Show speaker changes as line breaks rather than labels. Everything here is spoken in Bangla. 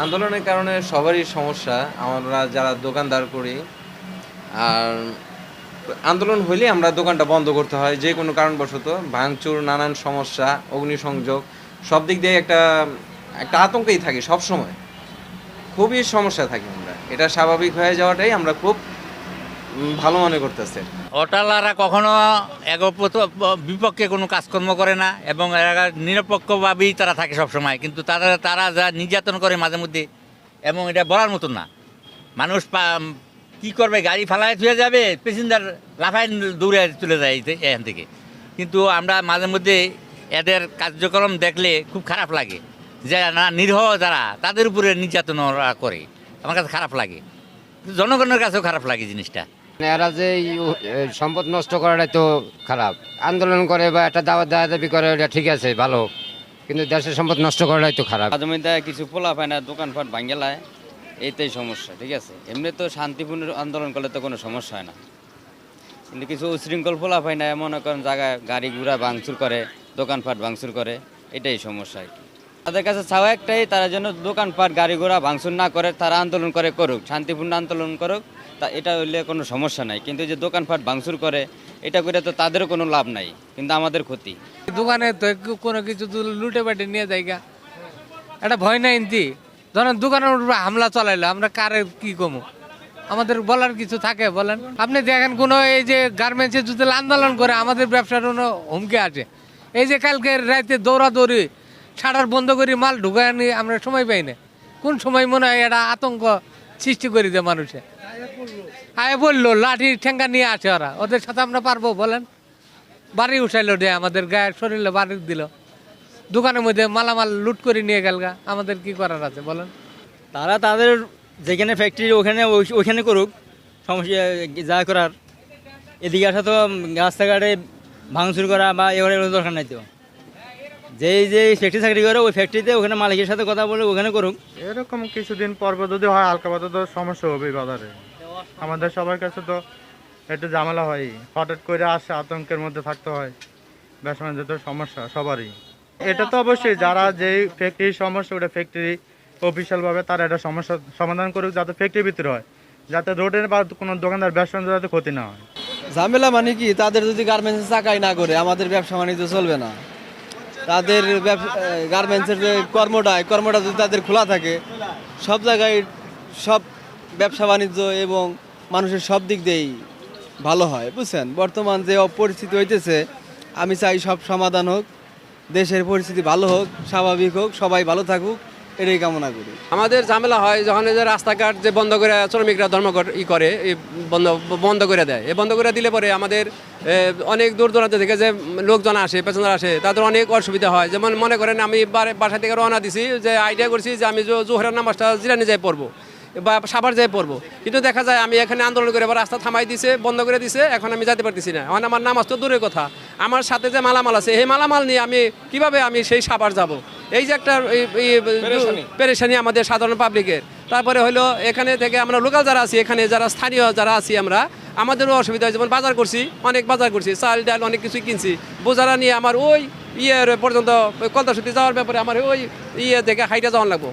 আন্দোলনের কারণে সবারই সমস্যা। আমরা যারা দোকানদার করি, আর আন্দোলন হইলে আমরা দোকানটা বন্ধ করতে হয় যে কোনো কারণবশত। ভাঙচুর, নানান সমস্যা, অগ্নিসংযোগ, সব দিক দিয়ে একটা একটা আতঙ্কেই থাকি সব সময়। খুবই সমস্যা থাকি আমরা। এটা স্বাভাবিক হয়ে যাওয়াটাই আমরা খুব ভালো মনে করতেছি।
হরতালারা কখনো বিপক্ষে কোনো কাজকর্ম করে না এবং এরা নিরপেক্ষভাবেই তারা থাকে সবসময়, কিন্তু তারা যা নির্যাতন করে মাঝে মধ্যে, এবং এটা বলার মতন না। মানুষ কি করবে, গাড়ি ফালায় ছুঁয়ে যাবে, প্যাসেঞ্জার লাফায় দৌড়ে চলে যায় এখান থেকে। কিন্তু আমরা মাঝে মধ্যে এদের কার্যক্রম দেখলে খুব খারাপ লাগে, যে না নিরীহ যারা তাদের উপরে নির্যাতন ওরা করে, আমার কাছে খারাপ লাগে, জনগণের কাছেও খারাপ লাগে জিনিসটা।
এরা যে সম্পদ নষ্ট করাটাই তো খারাপ। আন্দোলন করে বা একটা দাওয়াত দাবি করে, এটা ঠিক আছে, ভালো, কিন্তু দেশের সম্পদ নষ্ট করাটাই তো খারাপ।
জমিতে কিছু পোলা পায় না, দোকানপাট ভাঙ্গেলায়, এইটাই সমস্যা। ঠিক আছে, এমনি তো শান্তিপূর্ণ আন্দোলন করলে তো কোনো সমস্যা হয় না, কিন্তু কিছু উশৃঙ্খল পোলা পায় না, মনে করেন জায়গায় গাড়ি ঘোড়া ভাঙচুর করে, দোকানপাট ভাঙচুর করে, এটাই সমস্যা আর কি। তাদের কাছে চাওয়া একটাই, তারা যেন দোকানপাট গাড়ি ঘোড়া ভাঙচুর না করে, তারা আন্দোলন করে করুক, শান্তিপূর্ণ আন্দোলন করুক, তা এটা হইলে কোনো সমস্যা নাই। কিন্তু যে দোকানপাট ভাঙচুর করে, এটা করে তো তাদেরও কোনো লাভ নাই, কিন্তু আমাদের ক্ষতি।
দোকানে তো কোনো কিছু তো লুটে পাটে নিয়ে যায়গা, এটা ভয় নাই। ইন্তি ধরেন দোকানের উপর হামলা চালাইলো, আমরা কারে কি কমো, আমাদের বলার কিছু থাকে বলেন? আপনি দেখেন কোনো এই যে গার্মেন্টসে যদি আন্দোলন করে আমাদের ব্যবসার কোনো হুমকি আছে। এই যে কালকে রাতে দৌড়াদৌড়ি, শাটার বন্ধ করি মাল ঢুকায় আনি, আমরা সময় পাই না। কোন সময় মনে হয় এটা আতঙ্ক সৃষ্টি করে দেয় মানুষে। আয় বললো লাঠি ঠেঙ্গা নিয়ে আসে ওরা, ওদের সাথে আমরা পারবো বলেন? বাড়ি উঠাইলো দে, আমাদের গায়ের শরীরে বাড়ি দিল, দোকানের মধ্যে মালামাল লুট করে নিয়ে গেল গা, আমাদের কি করার আছে বলেন?
তারা তাদের যেখানে ফ্যাক্টরি ওখানে করুক, সমস্যা যা করার। এদিকে আসা তো রাস্তাঘাটে ভাঙচুর করা বা এবারে দরকার নাই তো। যে ফ্যাক্টরি চাকরি করে ওই ফ্যাক্টরিতে ওখানে মালিকের সাথে কথা বলে ওখানে করুক।
এরকম কিছুদিন পর যদি হয় হালকা পাতলা তো সমস্যা হবে বাজারে। আমাদের সবার কাছে তো একটু ঝামেলা হয়, হঠাৎ করে আসে, আতঙ্কের মধ্যে থাকতে হয়। ব্যবসা বাণিজ্য তো সমস্যা সবারই। এটা তো অবশ্যই যারা যেই ফ্যাক্টরির সমস্যা, ওটা ফ্যাক্টরি অফিসিয়ালভাবে তারা এটা সমস্যা সমাধান করুক, যাতে ফ্যাক্টরির ভিতরে হয়, যাতে রোডের বা কোনো দোকানদার ব্যবসা বাণিজ্য যাতে ক্ষতি না হয়।
ঝামেলা মানে কি, তাদের যদি গার্মেন্টসে চাকাই না করে আমাদের ব্যবসা বাণিজ্য চলবে না। তাদের গার্মেন্টসের যে কর্মটা যদি তাদের খোলা থাকে, সব জায়গায় সব ব্যবসা বাণিজ্য এবং মানুষের সব দিক দিয়েই ভালো হয়, বুঝছেন? বর্তমান যে পরিস্থিতি হইতেছে, আমি চাই সব সমাধান হোক, দেশের পরিস্থিতি ভালো হোক, স্বাভাবিক হোক, সবাই ভালো থাকুক, এটাই কামনা করি।
আমাদের ঝামেলা হয় যখন এই যে রাস্তাঘাট যে বন্ধ করে শ্রমিকরা ধর্মঘট করে বন্ধ করে দেয়। এই বন্ধ করে দিলে পরে আমাদের অনেক দূর দূরান্ত থেকে যে লোকজন আসে, প্যাসেঞ্জার আসে, তাদের অনেক অসুবিধা হয়। যেমন মনে করেন আমি বাসা থেকে রওনা দিছি, যে আইডিয়া করছি যে আমি জোহরের নামাজটা জিরানি যাই পড়বো বা সাভার যাই পড়বো, কিন্তু দেখা যায় আমি এখানে আন্দোলন করে আবার রাস্তা থামাই দিছে, বন্ধ করে দিছে, এখন আমি যেতে পারতেছি না। এখন আমার নামাজ তো দূরের কথা, আমার সাথে যে মালামাল আছে, এই মালামাল নিয়ে আমি কিভাবে আমি সেই সাভার যাব? এই যে একটা পেরেশানি আমাদের সাধারণ পাবলিকের। তারপরে হলো এখানে থেকে আমরা লোকাল যারা আছি, এখানে যারা স্থানীয় যারা আছি, আমাদেরও অসুবিধা হয়। যেমন বাজার করছি, অনেক বাজার করছি, চাল ডাল অনেক কিছুই কিনছি, বোঝারা নিয়ে আমার ওই পর্যন্ত কলতাসুতি যাওয়ার ব্যাপারে আমার ওই থেকে হাইটা যাওয়ার লাগবো।